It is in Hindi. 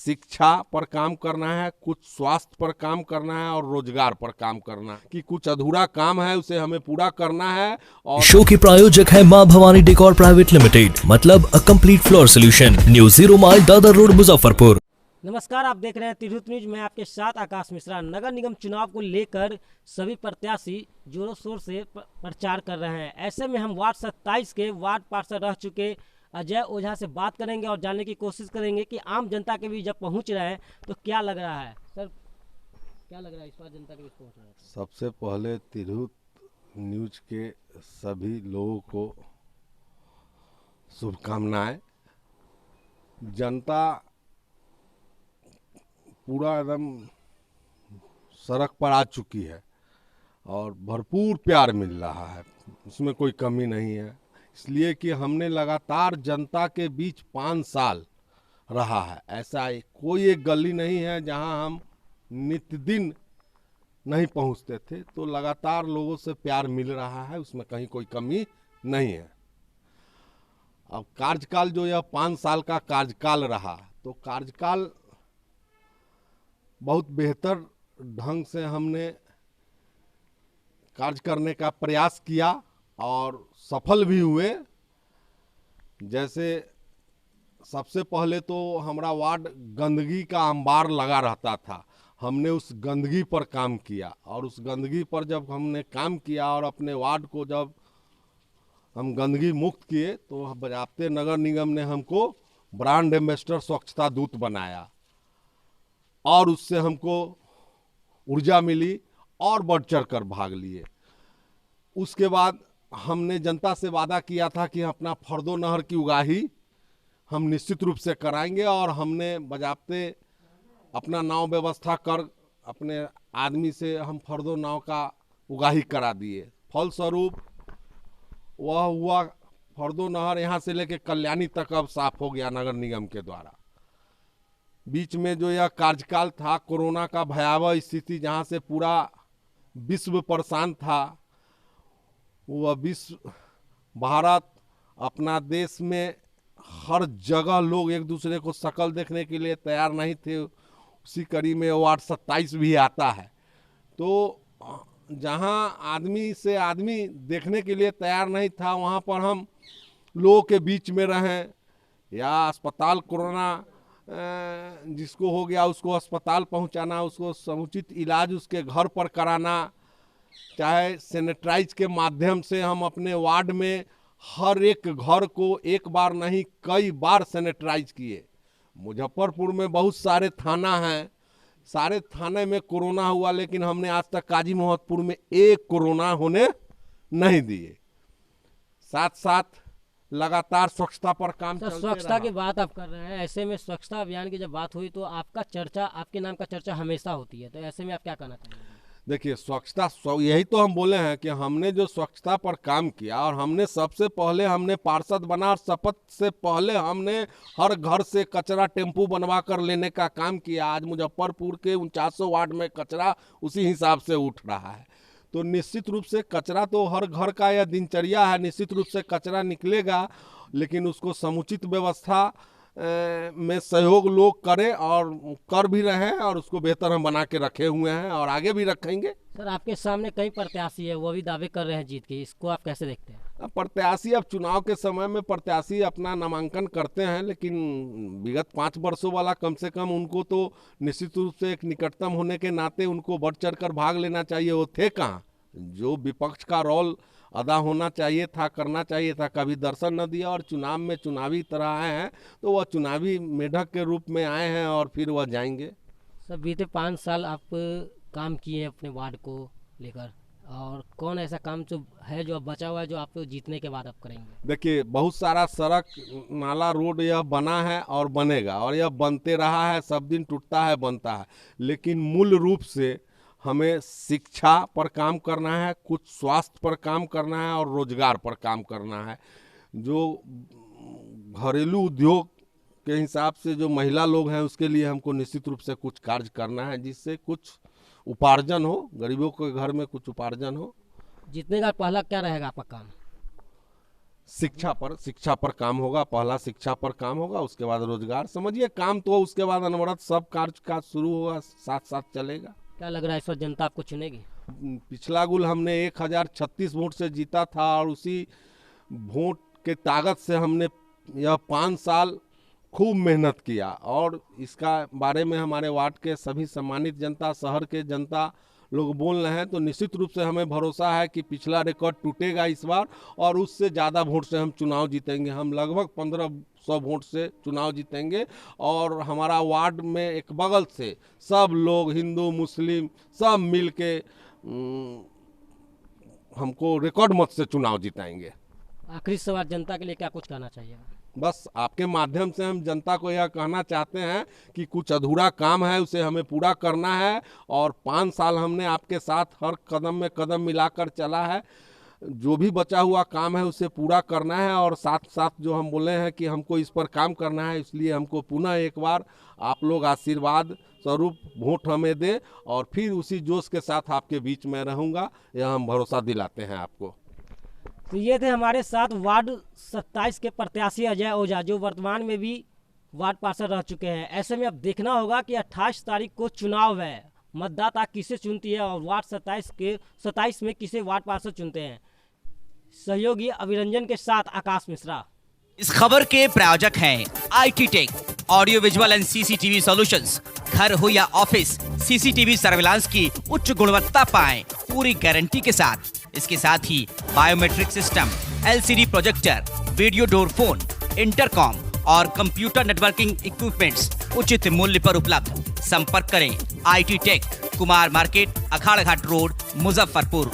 शिक्षा पर काम करना है, कुछ स्वास्थ्य पर काम करना है और रोजगार पर काम करना है कि कुछ अधूरा काम है उसे हमें पूरा करना है। और शो के प्रायोजक है मां भवानी डेकोर प्राइवेट लिमिटेड, मतलब a complete floor solution, new 0 mile Dadar road Muzaffarpur. नमस्कार, आप देख रहे हैं तिरहुत न्यूज। मैं आपके साथ आकाश मिश्रा। नगर निगम चुनाव को लेकर सभी प्रत्याशी जोरों शोर से प्रचार कर रहे हैं। ऐसे में हम वार्ड 27 के वार्ड पार्षद रह चुके अजय ओझा से बात करेंगे और जानने की कोशिश करेंगे कि आम जनता के बीच जब पहुंच रहे हैं तो क्या लग रहा है। सर, क्या लग रहा है इस बार जनता के बीच पहुंच रहे हैं? सबसे पहले तिरहुत न्यूज के सभी लोगों को शुभकामनाएं। जनता पूरा एकदम सड़क पर आ चुकी है और भरपूर प्यार मिल रहा है, उसमें कोई कमी नहीं है। इसलिए कि हमने लगातार जनता के बीच 5 साल रहा है। ऐसा कोई एक गली नहीं है जहां हम नित्य दिन नहीं पहुंचते थे, तो लगातार लोगों से प्यार मिल रहा है, उसमें कहीं कोई कमी नहीं है। अब कार्यकाल जो यह 5 साल का कार्यकाल रहा, तो कार्यकाल बहुत बेहतर ढंग से हमने कार्य करने का प्रयास किया और सफल भी हुए। जैसे सबसे पहले तो हमारा वार्ड गंदगी का अंबार लगा रहता था, हमने उस गंदगी पर काम किया और उस गंदगी पर जब हमने काम किया और अपने वार्ड को जब हम गंदगी मुक्त किए तो बजाते नगर निगम ने हमको ब्रांड एम्बेसडर स्वच्छता दूत बनाया और उससे हमको ऊर्जा मिली और बढ़ चढ़ कर भाग लिए। उसके बाद हमने जनता से वादा किया था कि अपना फर्दो नहर की उगाही हम निश्चित रूप से कराएंगे और हमने बजाते अपना नाव व्यवस्था कर अपने आदमी से हम फर्दो नाव का उगाही करा दिए। फलस्वरूप वह हुआ, फर्दो नहर यहाँ से लेके कल्याणी तक अब साफ हो गया नगर निगम के द्वारा। बीच में जो यह कार्यकाल था, कोरोना का भयावह स्थिति जहाँ से पूरा विश्व परेशान था, वह विश्व भारत अपना देश में हर जगह लोग एक दूसरे को शक्ल देखने के लिए तैयार नहीं थे। उसी कड़ी में वार्ड 27 भी आता है। तो जहाँ आदमी से आदमी देखने के लिए तैयार नहीं था, वहाँ पर हम लोगों के बीच में रहें, या अस्पताल कोरोना जिसको हो गया उसको अस्पताल पहुंचाना, उसको समुचित इलाज उसके घर पर कराना, चाहे सैनिटाइज के माध्यम से हम अपने वार्ड में हर एक घर को एक बार नहीं कई बार सैनिटाइज किए। मुजफ्फरपुर में बहुत सारे थाना हैं, सारे थाने में कोरोना हुआ, लेकिन हमने आज तक काजी मोहम्मदपुर में एक कोरोना होने नहीं दिए। साथ साथ लगातार स्वच्छता पर काम चलते स्वच्छता की रहा। बात आप कर रहे हैं, ऐसे में स्वच्छता अभियान की जब बात हुई तो आपका चर्चा, आपके नाम का चर्चा हमेशा होती है, तो ऐसे में आप क्या कहना चाहेंगे? देखिए, स्वच्छता यही तो हम बोले हैं कि हमने जो स्वच्छता पर काम किया और हमने सबसे पहले हमने पार्षद बना और शपथ से पहले हमने हर घर से कचरा टेम्पू बनवा कर लेने का काम किया। आज मुजफ्फरपुर के 49 वार्ड में कचरा उसी हिसाब से उठ रहा है। तो निश्चित रूप से कचरा तो हर घर का यह दिनचर्या है, निश्चित रूप से कचरा निकलेगा, लेकिन उसको समुचित व्यवस्था में सहयोग लोग करें और कर भी रहे हैं और उसको बेहतर हम बना के रखे हुए हैं और आगे भी रखेंगे। सर, आपके सामने कई प्रत्याशी है, वो भी दावे कर रहे हैं जीत के, इसको आप कैसे देखते हैं? अब प्रत्याशी, अब चुनाव के समय में प्रत्याशी अपना नामांकन करते हैं, लेकिन विगत 5 वर्षों वाला कम से कम उनको तो निश्चित रूप से एक निकटतम होने के नाते उनको बढ़ चढ़ कर भाग लेना चाहिए। वो थे कहाँ? जो विपक्ष का रोल अदा होना चाहिए था, करना चाहिए था, कभी दर्शन न दिया और चुनाव में चुनावी तरह आए हैं, तो वह चुनावी मेढक के रूप में आए हैं और फिर वह जाएंगे। सर, बीते 5 साल आप काम किए हैं अपने वार्ड को लेकर, और कौन ऐसा काम जो है जो अब बचा हुआ है जो आप जीतने के बाद आप करेंगे? देखिए, बहुत सारा सड़क नाला रोड यह बना है और बनेगा और यह बनते रहा है, सब दिन टूटता है बनता है, लेकिन मूल रूप से हमें शिक्षा पर काम करना है, कुछ स्वास्थ्य पर काम करना है और रोजगार पर काम करना है। जो घरेलू उद्योग के हिसाब से जो महिला लोग हैं उसके लिए हमको निश्चित रूप से कुछ कार्य करना है, जिससे कुछ उपार्जन हो, गरीबों के घर में कुछ उपार्जन हो। जीतने का पहला क्या रहेगा आपका काम? शिक्षा पर काम होगा। पहला शिक्षा पर काम होगा, उसके बाद रोजगार, समझिए काम तो उसके बाद अनवरत सब कार्य का शुरू होगा, साथ साथ चलेगा। क्या लग रहा है इस बार जनता आपको चुनेगी? पिछला गुल हमने 1036 वोट से जीता था और उसी वोट के ताकत से हमने यह 5 साल खूब मेहनत किया और इसका बारे में हमारे वार्ड के सभी सम्मानित जनता, शहर के जनता लोग बोल रहे हैं, तो निश्चित रूप से हमें भरोसा है कि पिछला रिकॉर्ड टूटेगा इस बार और उससे ज़्यादा वोट से हम चुनाव जीतेंगे। हम लगभग 1500 वोट से चुनाव जीतेंगे और हमारा वार्ड में एक बगल से सब लोग, हिंदू मुस्लिम सब मिल के हमको रिकॉर्ड मत से चुनाव जिताएंगे। आखिरी सवाल, जनता के लिए क्या कुछ कहना चाहिए? बस आपके माध्यम से हम जनता को यह कहना चाहते हैं कि कुछ अधूरा काम है उसे हमें पूरा करना है और 5 साल हमने आपके साथ हर कदम में कदम मिलाकर चला है। जो भी बचा हुआ काम है उसे पूरा करना है और साथ साथ जो हम बोले हैं कि हमको इस पर काम करना है, इसलिए हमको पुनः एक बार आप लोग आशीर्वाद स्वरूप वोट हमें दें और फिर उसी जोश के साथ आपके बीच में रहूँगा, यह हम भरोसा दिलाते हैं आपको। तो ये थे हमारे साथ वार्ड 27 के प्रत्याशी अजय ओझा, जो वर्तमान में भी वार्ड पार्षद रह चुके हैं। ऐसे में अब देखना होगा कि 28 तारीख को चुनाव है, मतदाता किसे चुनती है और वार्ड 27 में किसे वार्ड पार्षद चुनते हैं। सहयोगी अभिरंजन के साथ आकाश मिश्रा। इस खबर के प्रायोजक हैं IT tech, audio visual and CCTV solutions. घर हो या ऑफिस, CCTV सर्विलांस की उच्च गुणवत्ता पाएं पूरी गारंटी के साथ। इसके साथ ही biometric system, LCD projector, video door phone, intercom और कंप्यूटर नेटवर्किंग इक्विपमेंट्स उचित मूल्य पर उपलब्ध। संपर्क करें IT tech, Kumar market, Akhara Ghat road, Muzaffarpur.